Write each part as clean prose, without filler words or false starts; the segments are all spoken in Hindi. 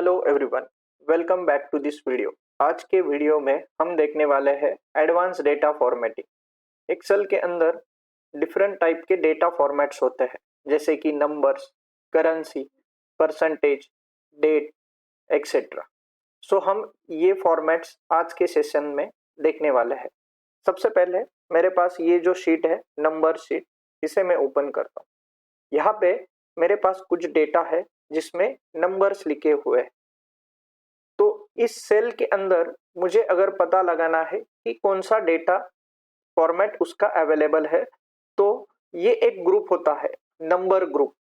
Hello everyone, welcome back to this video. आज के वीडियो में हम देखने वाले हैं एडवांस डेटा फॉर्मेटिंग। एक्सेल के अंदर डिफरेंट टाइप के डेटा फॉर्मेट्स होते हैं, जैसे कि numbers, currency, percentage, date, etcetera. So हम ये फॉर्मेट्स आज के सेशन में देखने वाले हैं। सबसे पहले मेरे पास ये जो शीट है, नंबर शीट, इसे मैं ओपन करता हूँ। यहाँ पे मेरे पास कुछ डेटा है जिसमें नंबर्स लिखे हुए हैं। तो इस सेल के अंदर मुझे अगर पता लगाना है कि कौन सा डेटा फॉर्मेट उसका अवेलेबल है, तो ये एक ग्रुप होता है, नंबर ग्रुप,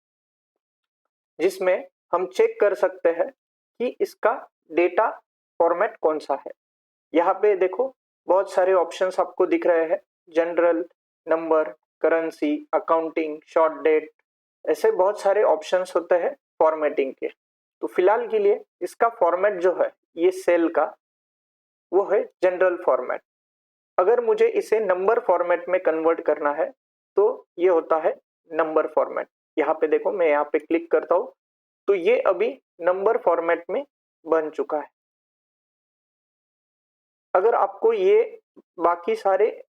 जिसमें हम चेक कर सकते हैं कि इसका डेटा फॉर्मेट कौन सा है। यहाँ पे देखो बहुत सारे ऑप्शंस आपको दिख रहे हैं, general, number, currency, accounting, short date, ऐसे बहुत सारे ऑप्शंस होते हैं फॉर्मेटिंग के। तो फिलहाल के लिए इसका फॉर्मेट जो है ये सेल का, वो है जनरल फॉर्मेट। अगर मुझे इसे नंबर फॉर्मेट में कन्वर्ट करना है तो ये होता है नंबर फॉर्मेट। यहाँ पे देखो, मैं यहाँ पे क्लिक करता हूँ तो ये अभी नंबर फॉर्मेट में बन चुका है। अगर आपको ये बाकी सारे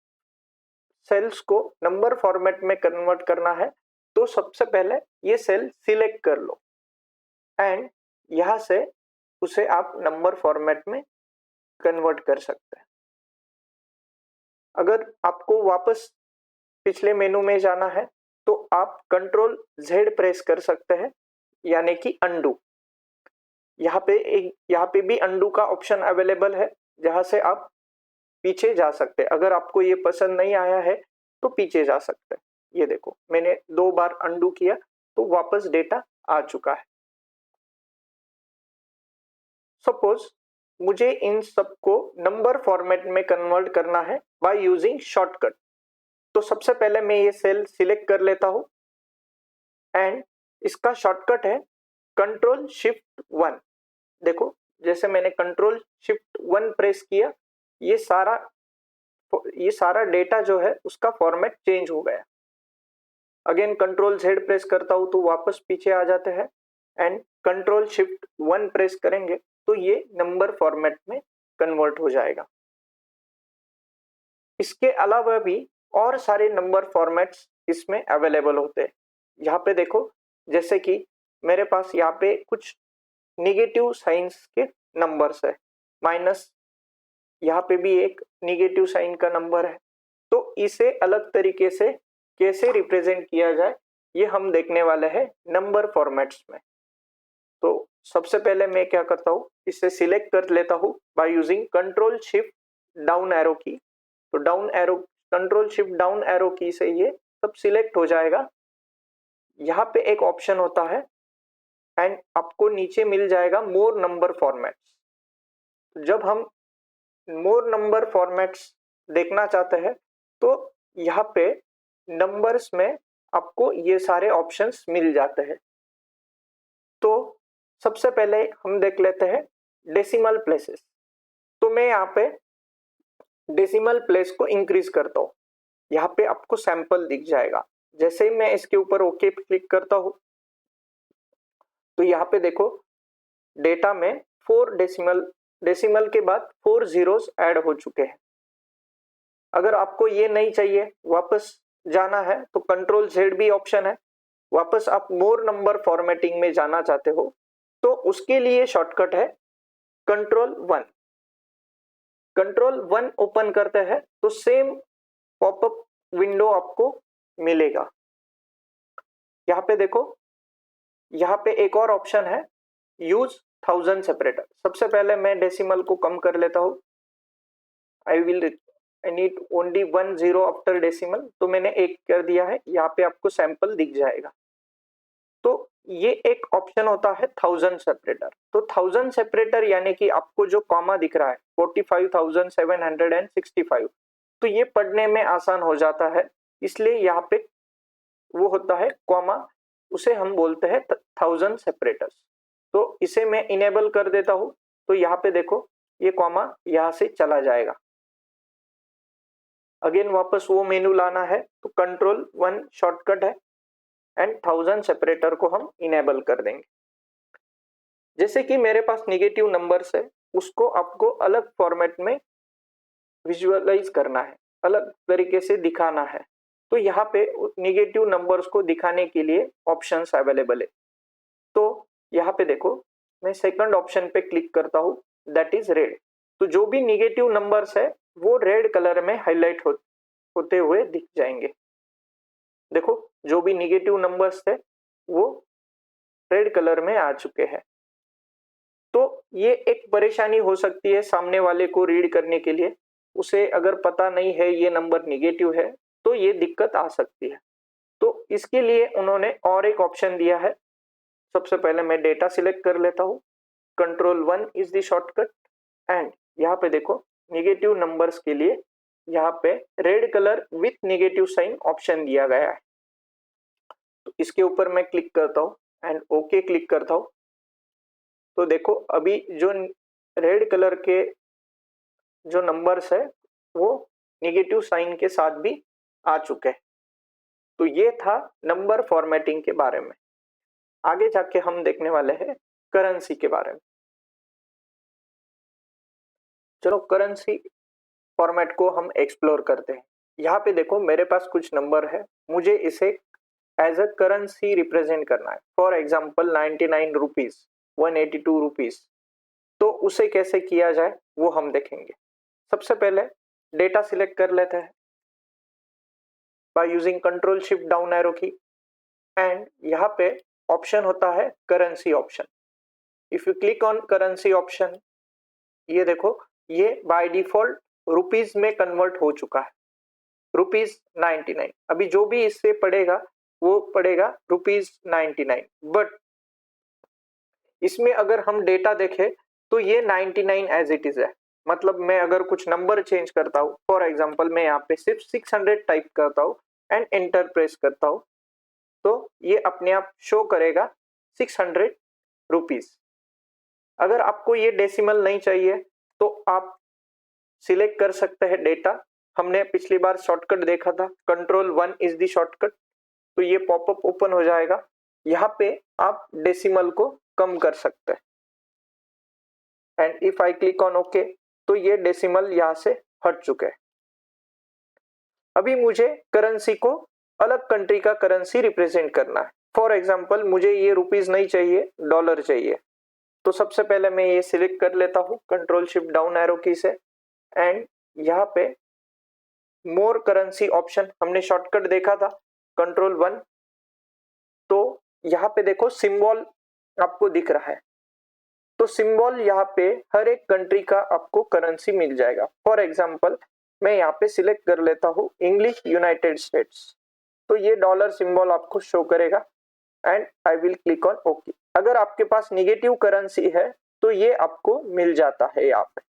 सेल्स को नंबर फॉर्मेट में कन्वर्ट करना है तो सबसे पहले ये सेल सिलेक्ट कर लो एंड यहाँ से उसे आप नंबर फॉर्मेट में कन्वर्ट कर सकते हैं। अगर आपको वापस पिछले मेनू में जाना है तो आप कंट्रोल Z प्रेस कर सकते हैं, यानी कि अंडू। यहाँ पे भी अंडू का ऑप्शन अवेलेबल है, जहां से आप पीछे जा सकते हैं। अगर आपको ये पसंद नहीं आया है तो पीछे जा सकते हैं। ये देखो, मैंने 2 बार अंडू किया तो वापस डेटा आ चुका है। सपोज मुझे इन सबको नंबर फॉर्मेट में कन्वर्ट करना है बाय यूजिंग शॉर्टकट। तो सबसे पहले मैं ये सेल सिलेक्ट कर लेता हूं एंड इसका शॉर्टकट है कंट्रोल शिफ्ट 1। देखो, जैसे मैंने कंट्रोल शिफ्ट 1 प्रेस किया, ये सारा डेटा जो है उसका फॉर्मेट चेंज हो गया। अगेन कंट्रोल Z प्रेस करता हूं तो वापस पीछे आ जाते हैं एंड कंट्रोल शिफ्ट 1 प्रेस करेंगे तो ये नंबर फॉर्मेट में कन्वर्ट हो जाएगा। इसके अलावा भी और सारे नंबर फॉर्मेट्स इसमें अवेलेबल होते हैं। यहाँ पे देखो, जैसे कि मेरे पास यहाँ पे कुछ निगेटिव साइंस के नंबर्स है, माइनस, यहाँ पे भी एक निगेटिव साइन का नंबर है। तो इसे अलग तरीके से कैसे रिप्रेजेंट किया जाए, ये हम देखने वाले हैं नंबर फॉर्मेट्स में। तो सबसे पहले मैं क्या करता हूँ, इसे सिलेक्ट कर लेता हूँ by using control shift down arrow की। तो कंट्रोल शिफ्ट डाउन एरो की से ये सब सिलेक्ट हो जाएगा। यहाँ पे एक ऑप्शन होता है एंड आपको नीचे मिल जाएगा मोर नंबर फॉर्मेट्स। जब हम मोर नंबर फॉर्मेट्स देखना चाहते हैं तो यहाँ पे नंबर्स में आपको ये सारे ऑप्शंस मिल जाते हैं। तो सबसे पहले हम देख लेते हैं डेसिमल प्लेसेस। तो मैं यहाँ पे डेसिमल प्लेस को इंक्रीज करता हूँ। यहाँ पे आपको सैंपल दिख जाएगा। जैसे ही मैं इसके ऊपर ओके पे क्लिक करता हूँ तो यहाँ पे देखो, डेटा में 4 डेसिमल के बाद 4 जीरोस ऐड हो चुके हैं। अगर आपको ये नहीं चाहिए, वापस जाना है, तो कंट्रोल Z भी ऑप्शन है। वापस आप मोर नंबर फॉर्मेटिंग में जाना चाहते हो तो उसके लिए शॉर्टकट है कंट्रोल 1। कंट्रोल 1 ओपन करते हैं तो सेम पॉपअप विंडो आपको मिलेगा। यहाँ पे देखो, यहाँ पे एक और ऑप्शन है, यूज 1000 सेपरेटर। सबसे पहले मैं डेसिमल को कम कर लेता हूँ। I need only 1 zero after decimal, तो मैंने एक कर दिया है। यहाँ पे आपको सैंपल दिख जाएगा। तो ये एक ऑप्शन होता है 1000 सेपरेटर। तो 1000 सेपरेटर यानी कि आपको जो कॉमा दिख रहा है 45,765, तो ये पढ़ने में आसान हो जाता है, इसलिए यहाँ पे वो होता है कॉमा, उसे हम बोलते हैं 1000 सेपरेटर्स। तो इसे मैं इनेबल कर देता हूं तो यहाँ पे देखो, ये कॉमा यहाँ से चला जाएगा। अगेन वापस वो मेनू लाना है तो कंट्रोल 1 शॉर्टकट है एंड 1000 सेपरेटर को हम इनेबल कर देंगे। जैसे कि मेरे पास नेगेटिव नंबर्स है, उसको आपको अलग फॉर्मेट में विजुअलाइज करना है, अलग तरीके से दिखाना है। तो यहाँ पे नेगेटिव नंबर्स को दिखाने के लिए ऑप्शंस अवेलेबल है। तो यहाँ पे देखो, मैं सेकंड ऑप्शन पे क्लिक करता हूँ, दैट इज रेड। तो जो भी नेगेटिव नंबर्स है वो रेड कलर में हाईलाइट होते हुए दिख जाएंगे। देखो, जो भी नेगेटिव नंबर्स थे वो रेड कलर में आ चुके हैं। तो ये एक परेशानी हो सकती है सामने वाले को रीड करने के लिए, उसे अगर पता नहीं है ये नंबर नेगेटिव है तो ये दिक्कत आ सकती है। तो इसके लिए उन्होंने और एक ऑप्शन दिया है। सबसे पहले मैं डेटा सिलेक्ट कर लेता हूँ, Ctrl+1 is the shortcut, and यहाँ पे देखो नेगेटिव नंबर्स के लिए यहाँ पे red colour with negative sign option दिया गया है। तो इसके ऊपर मैं क्लिक करता हूँ एंड ओके क्लिक करता हूँ। तो देखो, अभी जो रेड कलर के जो नंबर्स है वो नेगेटिव साइन के साथ भी आ चुके हैं। तो ये था नंबर फॉर्मेटिंग के बारे में। आगे जाके हम देखने वाले हैं करेंसी के बारे में। चलो करेंसी फॉर्मेट को हम एक्सप्लोर करते हैं। यहाँ पे देखो, मेरे पास कुछ नंबर है, मुझे इसे एज अ करेंसी रिप्रेजेंट करना है। For example 99 rupees, 182 rupees. तो उसे कैसे किया जाए वो हम देखेंगे। सबसे पहले डेटा सिलेक्ट कर लेते हैं by using Ctrl+Shift down arrow की, एंड यहाँ पे ऑप्शन होता है currency option. If you click on currency option, ये देखो ये बाय डिफॉल्ट रुपीज में कन्वर्ट हो चुका है, ₹99। अभी जो भी इससे पड़ेगा वो पड़ेगा ₹99। बट इसमें अगर हम डेटा देखें तो ये 99 एज इट इज है। मतलब मैं अगर कुछ नंबर चेंज करता हूँ, फॉर एग्जांपल मैं यहाँ पे सिर्फ 600 टाइप करता हूँ एंड एंटर प्रेस करता हूँ, तो ये अपने आप शो करेगा 600 रुपीज। अगर आपको ये डेसिमल नहीं चाहिए तो आप सिलेक्ट कर सकते हैं डेटा। हमने पिछली बार शॉर्टकट देखा था, Ctrl+1 इज द शॉर्टकट। तो ये पॉपअप ओपन हो जाएगा, यहाँ पे आप डेसिमल को कम कर सकते हैं। And if I click on okay, तो ये डेसिमल यहाँ से हट चुके हैं। अभी मुझे करेंसी को अलग कंट्री का करेंसी रिप्रेजेंट करना है। फॉर एग्जांपल मुझे ये रुपीज नहीं चाहिए, डॉलर चाहिए। तो सबसे पहले मैं ये सिलेक्ट कर लेता हूँ Ctrl+Shift डाउन एरो की से, एंड यहाँ पे मोर करेंसी ऑप्शन हमने शॉर्टकट देखा था Ctrl+1। तो यहाँ पे देखो सिंबल आपको दिख रहा है। तो सिंबल यहाँ पे हर एक कंट्री का आपको करेंसी मिल जाएगा। फॉर एग्जांपल मैं यहाँ पे सिलेक्ट कर लेता हूँ इंग्लिश यूनाइटेड स्टेट्स। तो ये डॉलर सिंबल आपको शो करेगा and I will click on okay. अगर आपके पास नेगेटिव करेंसी है तो ये आपको मिल जाता है यहाँ पे।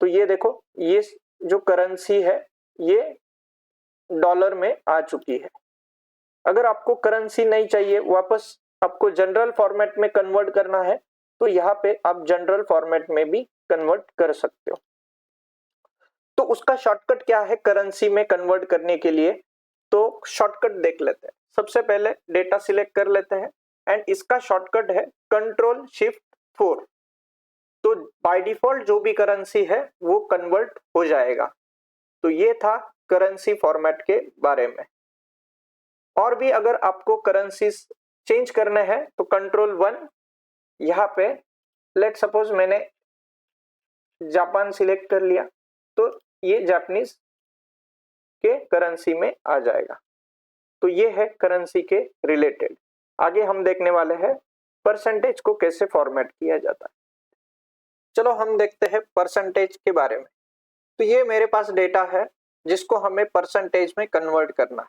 तो ये देखो, ये जो करेंसी है ये डॉलर में आ चुकी है। अगर आपको करेंसी नहीं चाहिए, वापस आपको जनरल फॉर्मेट में कन्वर्ट करना है, तो यहाँ पे आप जनरल फॉर्मेट में भी कन्वर्ट कर सकते हो। तो उसका शॉर्टकट क्या है करेंसी में कन्वर्ट करने के लिए? तो शॉर्टकट देख लेते हैं। सबसे पहले डेटा सिलेक्ट कर लेते हैं एंड इसका शॉर्टकट है Ctrl+Shift+4। तो बाय डिफॉल्ट जो भी करेंसी है वो कन्वर्ट हो जाएगा। तो ये था करेंसी फॉर्मेट के बारे में। और भी अगर आपको करेंसीज चेंज करने हैं तो Ctrl+1, यहाँ पे लेट सपोज मैंने जापान सिलेक्ट कर लिया, तो ये जापानीज के करेंसी में आ जाएगा। तो ये है करेंसी के रिलेटेड। आगे हम देखने वाले हैं परसेंटेज को कैसे फॉर्मेट किया जाता है। चलो हम देखते हैं परसेंटेज के बारे में। तो ये मेरे पास डेटा है जिसको हमें परसेंटेज में कन्वर्ट करना है।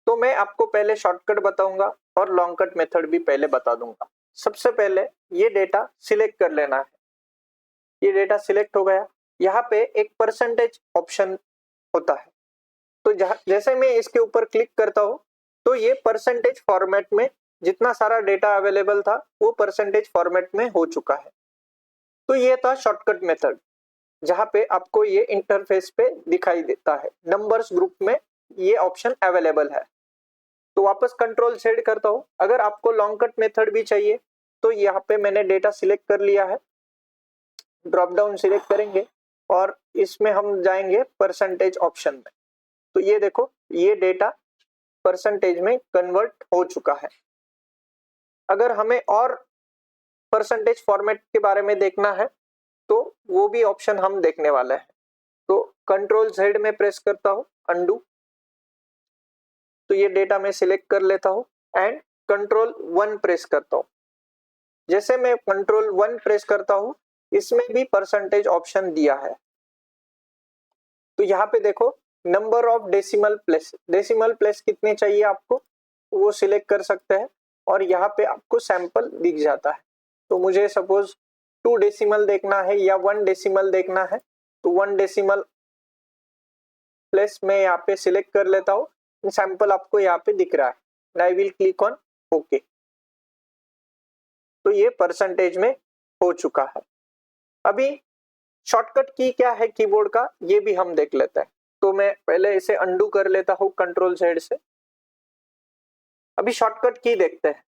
तो मैं आपको पहले शॉर्टकट बताऊंगा और लॉन्ग कट मेथड भी पहले बता दूंगा। सबसे पहले ये डेटा सिलेक्ट कर लेना है। ये डेटा सिलेक्ट हो गया, यहाँ पे एक परसेंटेज ऑप्शन होता है। तो जैसे मैं इसके ऊपर क्लिक करता हूँ तो ये परसेंटेज फॉर्मेट में जितना सारा डेटा अवेलेबल था वो परसेंटेज फॉर्मेट में हो चुका है। तो ये था शॉर्टकट मेथड, जहाँ पे आपको ये इंटरफेस पे दिखाई देता है। नंबर्स ग्रुप में ये ऑप्शन अवेलेबल है। तो वापस कंट्रोल Z करता हूँ। अगर आपको लॉन्ग कट मेथड भी चाहिए तो यहाँ पे मैंने डेटा सिलेक्ट कर लिया है, ड्रॉप डाउन सिलेक्ट करेंगे और इसमें हम जाएंगे परसेंटेज ऑप्शन में। तो ये देखो, ये डेटा परसेंटेज में कन्वर्ट हो चुका है। अगर हमें और परसेंटेज फॉर्मेट के बारे में देखना है तो वो भी ऑप्शन हम देखने वाले हैं। तो कंट्रोल Z में प्रेस करता हूं, अंडू, तो ये डेटा मैं सिलेक्ट कर लेता हूं एंड कंट्रोल 1 प्रेस करता हूं। जैसे मैं कंट्रोल 1 प्रेस करता हूं, इसमें भी परसेंटेज ऑप्शन दिया है। तो यहाँ पे देखो, नंबर ऑफ डेसिमल प्लेस कितने चाहिए आपको वो सिलेक्ट कर सकते हैं और यहाँ पे आपको सैंपल दिख जाता है। तो मुझे सपोज 2 डेसिमल देखना है या 1 डेसिमल देखना है, तो 1 डेसिमल प्लेस में यहाँ पे सिलेक्ट कर लेता हूँ, सैंपल आपको यहाँ पे दिख रहा है। I will click on okay. तो ये परसेंटेज में हो चुका है। अभी शॉर्टकट की क्या है कीबोर्ड का, ये भी हम देख लेते हैं। तो मैं पहले इसे अंडू कर लेता हूँ कंट्रोल Z से। अभी शॉर्टकट की देखते हैं।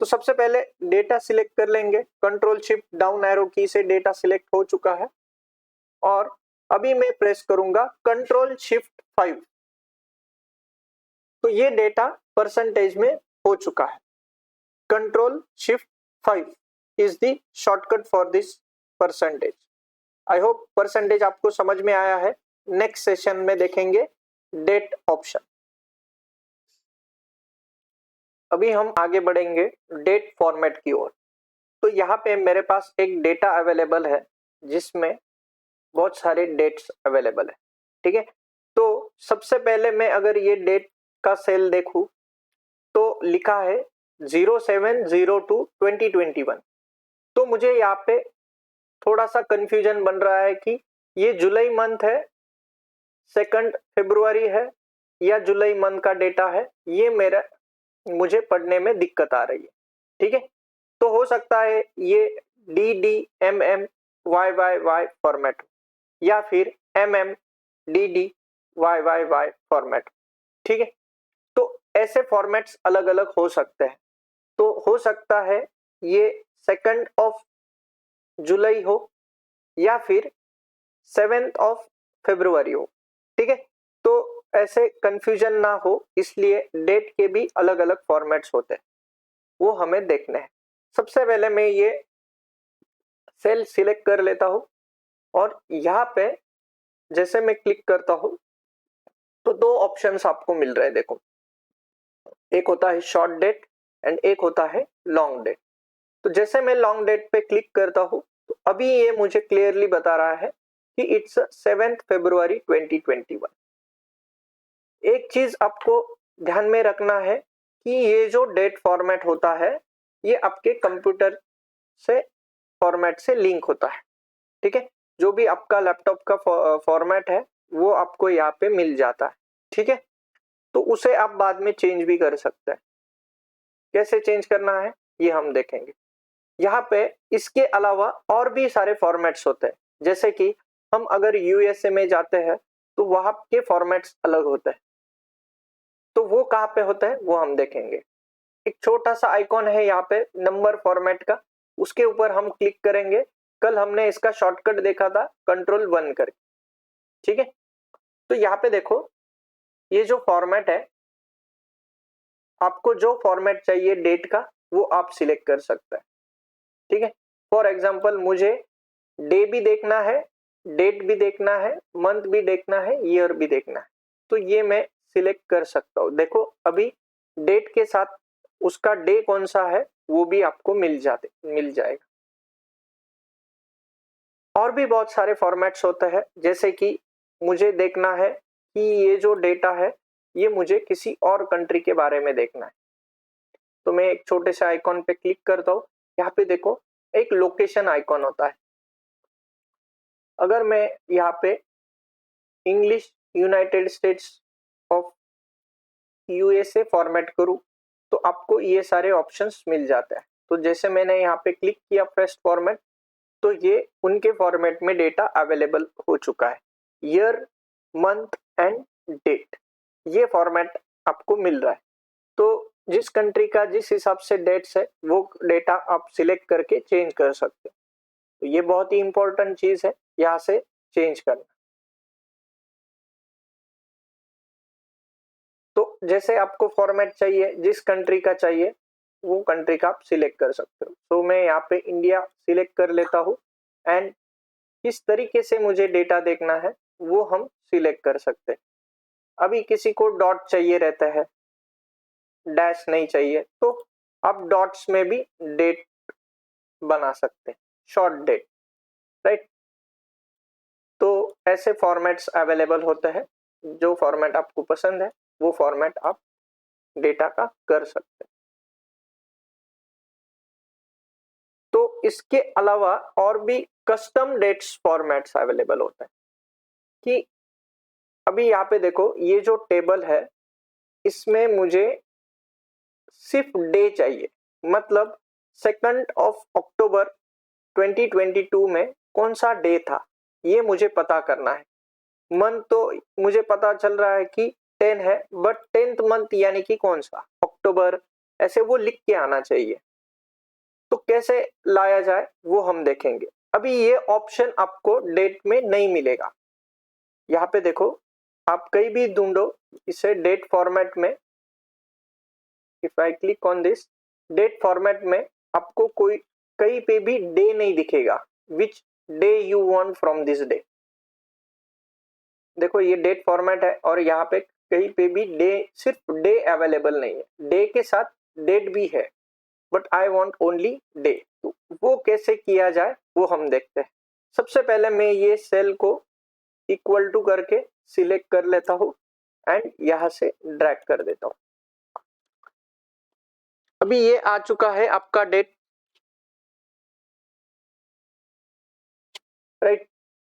तो सबसे पहले डेटा सिलेक्ट कर लेंगे, कंट्रोल शिफ्ट डाउन एरो की से डेटा सिलेक्ट हो चुका है और अभी मैं प्रेस करूंगा कंट्रोल शिफ्ट 5। तो ये डेटा परसेंटेज में हो चुका है। Control shift 5 is the shortcut for this percentage. I hope percentage आपको समझ में आया है। नेक्स्ट सेशन में देखेंगे डेट ऑप्शन। अभी हम आगे बढ़ेंगे डेट फॉर्मेट की ओर। तो यहाँ पे मेरे पास एक डेटा अवेलेबल है जिसमें बहुत सारे डेट्स अवेलेबल है, ठीक है। तो सबसे पहले मैं अगर ये डेट का सेल देखूं तो लिखा है 07/02/2021। तो मुझे यहाँ पे थोड़ा सा कंफ्यूजन बन रहा है कि ये जुलाई मंथ है, 2 फरवरी है या जुलाई मंथ का डेटा है, ये मुझे पढ़ने में दिक्कत आ रही है, ठीक है। तो हो सकता है ये DDMMYYY फॉर्मेट या फिर MMDDYYY फॉर्मेट, ठीक है। तो ऐसे फॉर्मेट्स अलग अलग हो सकते हैं। तो हो सकता है ये 2 जुलाई हो या फिर 7 फरवरी हो, ठीक है। तो ऐसे कंफ्यूजन ना हो, इसलिए डेट के भी अलग अलग फॉर्मेट्स होते हैं, वो हमें देखने हैं। सबसे पहले मैं ये सेल सिलेक्ट कर लेता हूं और यहाँ पे जैसे मैं क्लिक करता हूं तो 2 ऑप्शंस आपको मिल रहे हैं। देखो, एक होता है शॉर्ट डेट एंड एक होता है लॉन्ग डेट। तो जैसे मैं लॉन्ग डेट पे क्लिक करता हूं तो अभी ये मुझे क्लियरली बता रहा है कि इट्स 7 फरवरी 2021। एक चीज आपको ध्यान में रखना है कि ये जो डेट फॉर्मेट होता है ये आपके कंप्यूटर से फॉर्मेट से लिंक होता है, ठीक है। जो भी आपका लैपटॉप का फॉर्मेट है वो आपको यहाँ पे मिल जाता है, ठीक है। तो उसे आप बाद में चेंज भी कर सकते हैं। कैसे चेंज करना है ये हम देखेंगे। यहाँ पे इसके अलावा और भी सारे फॉर्मेट्स होते हैं, जैसे कि हम अगर यूएसए में जाते हैं तो वहां के फॉर्मेट्स अलग होते हैं। तो वो कहाँ पे होता है वो हम देखेंगे। एक छोटा सा आइकॉन है यहाँ पे नंबर फॉर्मेट का, उसके ऊपर हम क्लिक करेंगे। कल हमने इसका शॉर्टकट देखा था कंट्रोल 1 करके, ठीक है। तो यहाँ पे देखो, ये जो फॉर्मेट है, आपको जो फॉर्मेट चाहिए डेट का वो आप सिलेक्ट कर सकते हैं, ठीक है। फॉर एग्जाम्पल मुझे डे भी देखना है, डेट भी देखना है, मंथ भी देखना है, ईयर भी देखना है, तो ये मैं सिलेक्ट कर सकता हूँ। देखो अभी डेट के साथ उसका डे कौन सा है वो भी आपको मिल जाएगा। और भी बहुत सारे फॉर्मेट्स होते हैं, जैसे कि मुझे देखना है कि ये जो डेटा है ये मुझे किसी और कंट्री के बारे में देखना है, तो मैं एक छोटे से आइकॉन पे क्लिक करता हूँ। यहाँ पे देखो एक लोकेशन आइकॉन होता है। अगर मैं यहाँ पे English United states of USA format करूँ तो आपको ये सारे ऑप्शंस मिल जाते हैं। तो जैसे मैंने यहाँ पे क्लिक किया फर्स्ट फॉर्मेट, तो ये उनके फॉर्मेट में डेटा अवेलेबल हो चुका है। ईयर, मंथ एंड डेट, ये फॉर्मेट आपको मिल रहा है। तो जिस कंट्री का जिस हिसाब से डेट्स है वो डेटा आप सिलेक्ट करके चेंज कर सकते हो। तो ये बहुत ही इंपॉर्टेंट चीज है यहाँ से चेंज करना। तो जैसे आपको फॉर्मेट चाहिए, जिस कंट्री का चाहिए वो कंट्री का आप सिलेक्ट कर सकते हो। तो मैं यहाँ पे इंडिया सिलेक्ट कर लेता हूँ एंड किस तरीके से मुझे डेटा देखना है वो हम सिलेक्ट कर सकते हैं। अभी किसी को डॉट चाहिए रहता है, डैश नहीं चाहिए, तो आप डॉट्स में भी डेट बना सकते हैं, शॉर्ट डेट, राइट। तो ऐसे फॉर्मेट्स अवेलेबल होते हैं, जो फॉर्मेट आपको पसंद है वो फॉर्मेट आप डेटा का कर सकते हैं। तो इसके अलावा और भी कस्टम डेट्स फॉर्मेट्स अवेलेबल होते हैं कि अभी यहाँ पे देखो ये जो टेबल है इसमें मुझे सिर्फ डे चाहिए, मतलब 2 अक्टूबर 2022 में कौन सा डे था ये मुझे पता करना है। मंथ तो मुझे पता चल रहा है कि 10 है, बट 10th मंथ यानी कि कौन सा अक्टूबर, ऐसे वो लिख के आना चाहिए। तो कैसे लाया जाए वो हम देखेंगे। अभी ये ऑप्शन आपको डेट में नहीं मिलेगा। यहाँ पे देखो आप कहीं भी ढूंढो इसे डेट फॉर्मेट में, if I click on this date format में आपको कोई कहीं पे भी डे नहीं दिखेगा, which day you want from this day. देखो ये डेट फॉर्मेट है और यहाँ पे कहीं पे भी डे, सिर्फ डे अवेलेबल नहीं है, डे के साथ डेट भी है, but I want only day. तो वो कैसे किया जाए वो हम देखते हैं। सबसे पहले मैं ये सेल को इक्वल टू करके सिलेक्ट कर लेता हूँ एंड यहाँ से ड्रैग कर देता हूँ। अभी ये आ चुका है आपका डेट, राइट।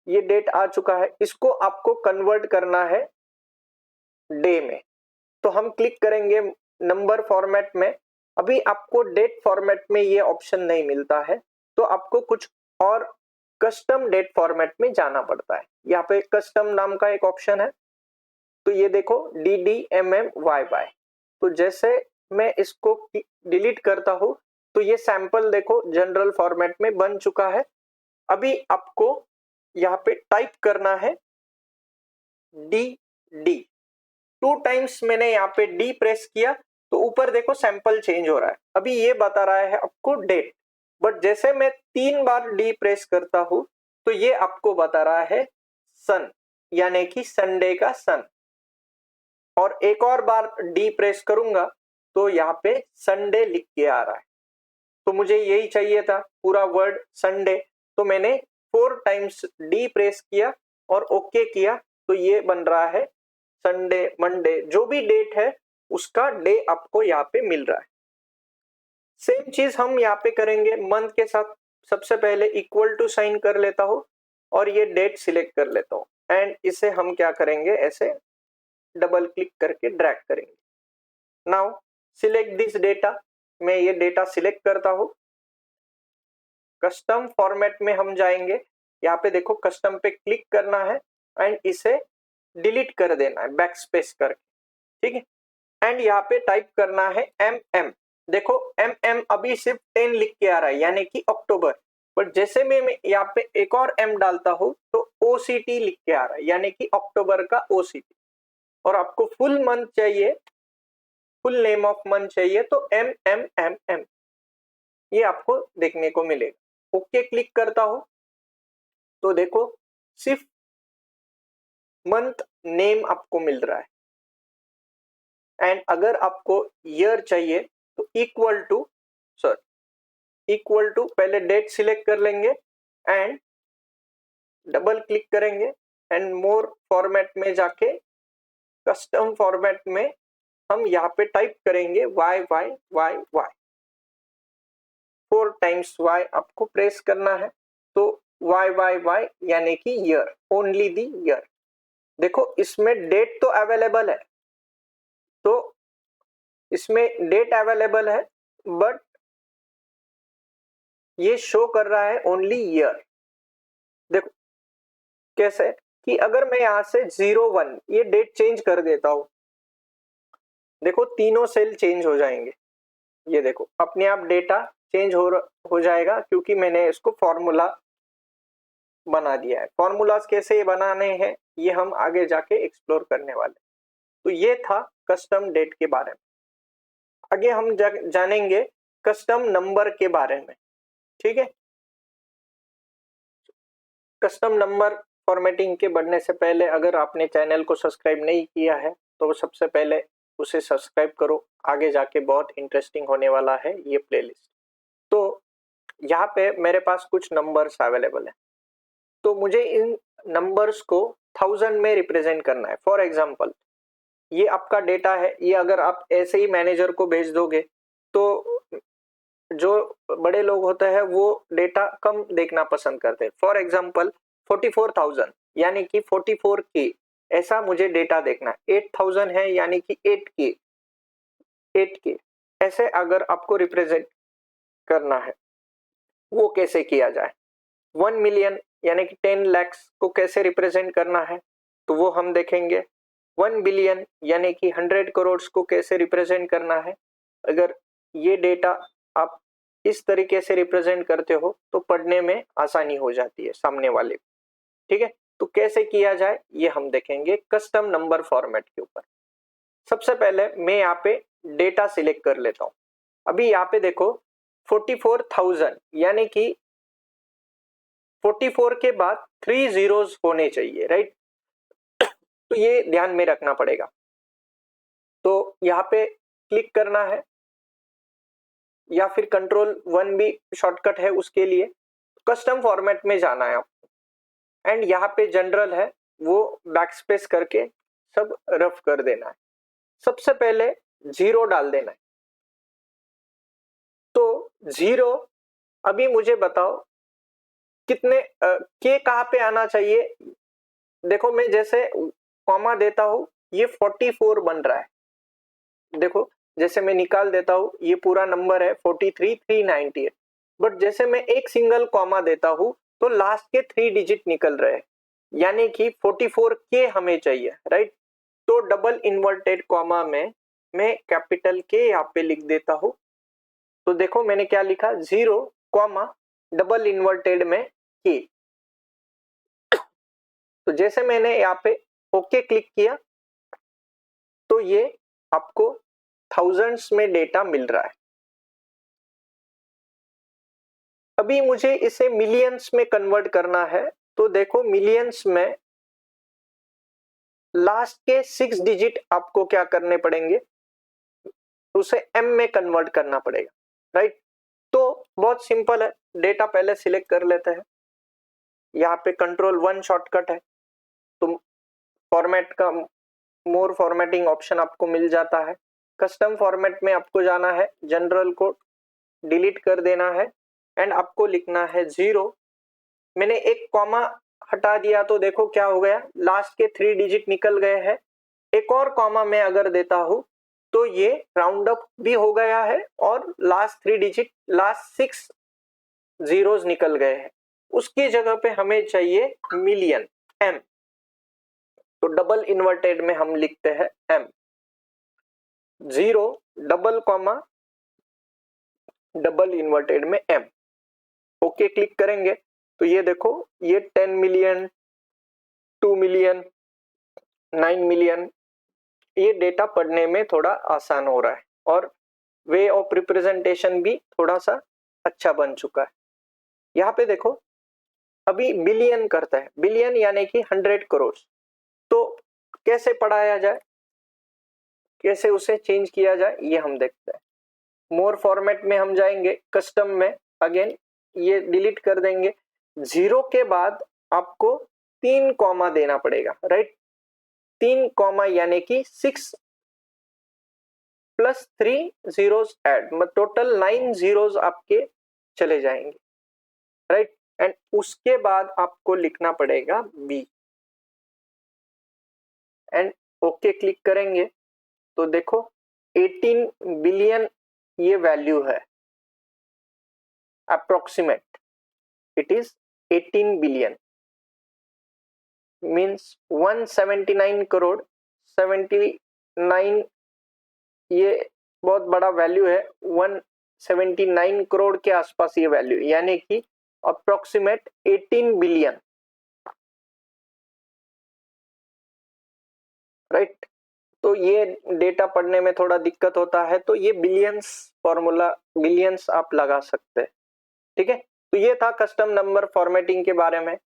ये डेट आ चुका है, इसको आपको कन्वर्ट करना है डे में। तो हम क्लिक करेंगे नंबर फॉर्मेट में। अभी आपको डेट फॉर्मेट में ये ऑप्शन नहीं मिलता है, तो आपको कुछ और कस्टम डेट फॉर्मेट में जाना पड़ता है। यहाँ पे कस्टम नाम का एक ऑप्शन है, तो ये देखो DDMMYY। तो जैसे मैं इसको डिलीट करता हूँ तो ये सैंपल देखो जनरल फॉर्मेट में बन चुका है। अभी आपको यहाँ पे टाइप करना है DD। 2 टाइम्स मैंने यहाँ पे D प्रेस किया तो ऊपर देखो सैंपल चेंज हो रहा है। अभी ये बता रहा है आपको डेट, बट जैसे मैं 3 बार D प्रेस करता हूं तो ये आपको बता रहा है सन, यानी कि संडे का सन। और एक और बार D प्रेस करूंगा तो यहाँ पे संडे लिख के आ रहा है। तो मुझे यही चाहिए था, पूरा वर्ड संडे। तो मैंने 4 टाइम्स D प्रेस किया और ओके किया, तो ये बन रहा है संडे, मंडे, जो भी डेट है उसका डे आपको यहाँ पे मिल रहा है। सेम चीज हम यहाँ पे करेंगे मंथ के साथ। सबसे पहले इक्वल टू साइन कर लेता हूँ और ये डेट सिलेक्ट कर लेता हूँ एंड इसे हम क्या करेंगे, ऐसे डबल क्लिक करके ड्रैग करेंगे। नाउ सिलेक्ट दिस डेटा, मैं ये डेटा सिलेक्ट करता हूँ। कस्टम फॉर्मेट में हम जाएंगे, यहाँ पे देखो कस्टम पे क्लिक करना है एंड इसे डिलीट कर देना है बैक स्पेस करके, ठीक है। एंड यहाँ पे टाइप करना है MM। देखो MM अभी सिर्फ 10 लिख के आ रहा है, यानी कि अक्टूबर, बट जैसे मैं यहाँ पे एक और M डालता हूँ तो OCT लिख के आ रहा है, यानी कि अक्टूबर का OCT। और आपको फुल मंथ चाहिए, फुल नेम ऑफ मंथ चाहिए, तो MMMM ये आपको देखने को मिलेगा। ओके क्लिक करता हूं तो देखो सिर्फ मंथ नेम आपको मिल रहा है। एंड अगर आपको ईयर चाहिए तो इक्वल टू पहले डेट सिलेक्ट कर लेंगे एंड डबल क्लिक करेंगे एंड मोर फॉर्मेट में जाके कस्टम फॉर्मेट में हम यहाँ पे टाइप करेंगे YYYY। 4 टाइम्स Y आपको प्रेस करना है, तो YYY यानी कि ईयर, ओनली दी ईयर। देखो इसमें डेट तो अवेलेबल है, तो इसमें डेट अवेलेबल है, बट ये शो कर रहा है ओनली ईयर। देखो कैसे कि अगर मैं यहां से 01 ये डेट चेंज कर देता हूं देखो तीनों सेल चेंज हो जाएंगे। ये देखो अपने आप डेटा चेंज हो जाएगा क्योंकि मैंने इसको फॉर्मूला बना दिया है। फॉर्मूलाज कैसे बनाने हैं ये हम आगे जाके एक्सप्लोर करने वाले। तो ये था कस्टम डेट के बारे में। आगे हम जानेंगे कस्टम नंबर के बारे में। ठीक है, कस्टम नंबर फॉर्मेटिंग के बढ़ने से पहले अगर आपने चैनल को सब्सक्राइब नहीं किया है तो सबसे पहले उसे सब्सक्राइब करो। आगे जाके बहुत इंटरेस्टिंग होने वाला है ये प्लेलिस्ट। तो यहाँ पे मेरे पास कुछ नंबर्स अवेलेबल है, तो मुझे इन नंबर्स को 1000 में रिप्रेजेंट करना है। फॉर एग्जांपल ये आपका डेटा है, ये अगर आप ऐसे ही मैनेजर को भेज दोगे तो जो बड़े लोग होते हैं वो डेटा कम देखना पसंद करते हैं। फॉर एग्जांपल 44,000 यानी कि 44 के ऐसा मुझे डेटा देखना है। 8000 है यानी कि 8 के ऐसे अगर आपको रिप्रेजेंट करना है वो कैसे किया जाए। 1 मिलियन यानी कि 10 लाख को कैसे रिप्रेजेंट करना है तो वो हम देखेंगे। 1 बिलियन यानी कि 100 करोड़ को कैसे रिप्रेजेंट करना है। अगर ये डेटा आप इस तरीके से रिप्रेजेंट करते हो तो पढ़ने में आसानी हो जाती है सामने वाले को। ठीक है, तो कैसे किया जाए ये हम देखेंगे कस्टम नंबर फॉर्मेट के ऊपर। सबसे पहले मैं यहाँ पे डेटा सिलेक्ट कर लेता हूँ। अभी यहाँ पे देखो 44,000 यानी कि 44 के बाद 3 जीरोस होने चाहिए, राइट। तो ये ध्यान में रखना पड़ेगा। तो यहाँ पे क्लिक करना है या फिर कंट्रोल 1 भी शॉर्टकट है उसके लिए। कस्टम फॉर्मेट में जाना है आपको एंड यहाँ पे जनरल है वो बैकस्पेस करके सब रफ कर देना है। सबसे पहले 0 डाल देना है। तो 0 अभी मुझे बताओ कितने के कहाँ पे आना चाहिए। देखो मैं जैसे कॉमा देता हूं ये 44 बन रहा है। देखो जैसे मैं निकाल देता हूं ये पूरा नंबर है 43,398, बट जैसे मैं एक सिंगल कॉमा देता हूं तो लास्ट के 3 डिजिट निकल रहे हैं यानी कि 44 के हमें चाहिए, राइट। तो डबल इन्वर्टेड कॉमा में मैं कैपिटल के यहाँ पे लिख देता हूं। तो देखो मैंने क्या लिखा 0 कॉमा डबल इन्वर्टेड में के। तो जैसे मैंने यहाँ पे ओके क्लिक किया तो ये आपको थाउजेंड्स में डेटा मिल रहा है। अभी मुझे इसे मिलियंस में कन्वर्ट करना है। तो देखो मिलियंस में लास्ट के 6 डिजिट आपको क्या करने पड़ेंगे, उसे एम में कन्वर्ट करना पड़ेगा, राइट। तो बहुत सिंपल है, डेटा पहले सिलेक्ट कर लेते हैं। यहाँ पे कंट्रोल 1 शॉर्टकट है तो फॉर्मेट का मोर फॉर्मेटिंग ऑप्शन आपको मिल जाता है। कस्टम फॉर्मेट में आपको जाना है, जनरल को डिलीट कर देना है एंड आपको लिखना है 0। मैंने एक कॉमा हटा दिया तो देखो क्या हो गया, लास्ट के 3 डिजिट निकल गए हैं। एक और कॉमा मैं अगर देता हूं तो ये राउंड अप भी हो गया है और लास्ट 3 डिजिट लास्ट 6 जीरोस निकल गए हैं। उसकी जगह पे हमें चाहिए मिलियन एम। तो डबल इन्वर्टेड में हम लिखते हैं M. 0 double comma double inverted में एम। ओके क्लिक करेंगे तो ये देखो ये 10 मिलियन 2 मिलियन 9 मिलियन ये डेटा पढ़ने में थोड़ा आसान हो रहा है और वे ऑफ रिप्रेजेंटेशन भी थोड़ा सा अच्छा बन चुका है। यहाँ पे देखो अभी बिलियन करता है, बिलियन यानी कि 100 करोड़। तो कैसे पढ़ाया जाए, कैसे उसे चेंज किया जाए ये हम देखते हैं। मोर फॉर्मेट में हम जाएंगे, कस्टम में अगेन ये डिलीट कर देंगे। 0 के बाद आपको 3 कॉमा देना पड़ेगा, राइट। 3 कॉमा यानी कि 6 प्लस 3 जीरोस ऐड, मतलब टोटल 9 जीरोस आपके चले जाएंगे, राइट। एंड उसके बाद आपको लिखना पड़ेगा बी एंड ओके क्लिक करेंगे तो देखो 18 बिलियन ये वैल्यू है, approximate it is 18 billion means 179 crore 79 ये बहुत बड़ा वैल्यू है, 179 करोड़ के आसपास ये वैल्यू, यानी कि अप्रोक्सीमेट 18 बिलियन, राइट। तो ये डेटा पढ़ने में थोड़ा दिक्कत होता है, तो ये बिलियंस फॉर्मूला, बिलियंस आप लगा सकते हैं, ठीक है। तो ये था कस्टम नंबर फॉर्मेटिंग के बारे में।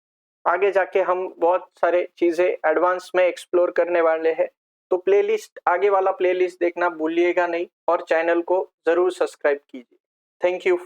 आगे जाके हम बहुत सारे चीजें एडवांस में एक्सप्लोर करने वाले हैं, तो प्लेलिस्ट, आगे वाला प्लेलिस्ट देखना भूलिएगा नहीं, और चैनल को जरूर सब्सक्राइब कीजिए। Thank you.